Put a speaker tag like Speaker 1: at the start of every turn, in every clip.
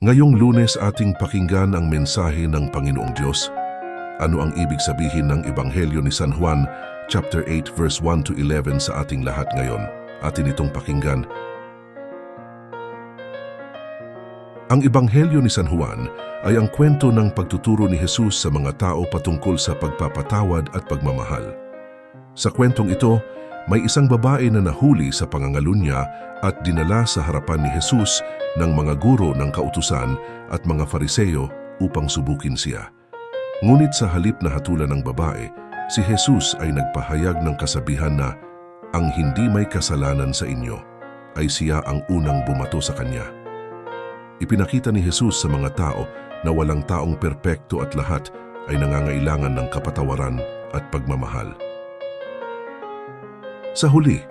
Speaker 1: Ngayong Lunes ating pakinggan ang mensahe ng Panginoong Diyos. Ano ang ibig sabihin ng Ebanghelyo ni San Juan, chapter 8, verse 1 to 11 sa ating lahat ngayon? Atin itong pakinggan. Ang Ebanghelyo ni San Juan ay ang kwento ng pagtuturo ni Jesus sa mga tao patungkol sa pagpapatawad at pagmamahal. Sa kwentong ito, may isang babae na nahuli sa pangangalo niya at dinala sa harapan ni Jesus ng mga guro ng kautusan at mga Fariseo upang subukin siya. Ngunit sa halip na hatulan ng babae, si Jesus ay nagpahayag ng kasabihan na ang hindi may kasalanan sa inyo ay siya ang unang bumato sa kanya. Ipinakita ni Jesus sa mga tao na walang taong perpekto at lahat ay nangangailangan ng kapatawaran at pagmamahal. Sa huli,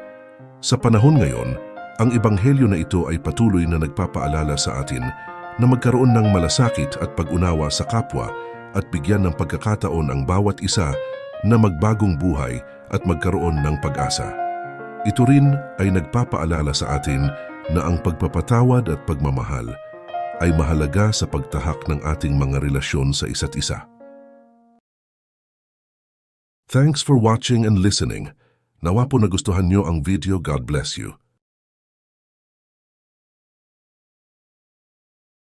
Speaker 1: sa panahon ngayon, ang Ebanghelyo na ito ay patuloy na nagpapaalala sa atin na magkaroon ng malasakit at pag-unawa sa kapwa at bigyan ng pagkakataon ang bawat isa na magbagong buhay at magkaroon ng pag-asa. Ito rin ay nagpapaalala sa atin na ang pagpapatawad at pagmamahal ay mahalaga sa pagtahak ng ating mga relasyon sa isa't isa. Thanks for watching and listening. Nawa po nagustuhan nyo ang video. God bless you.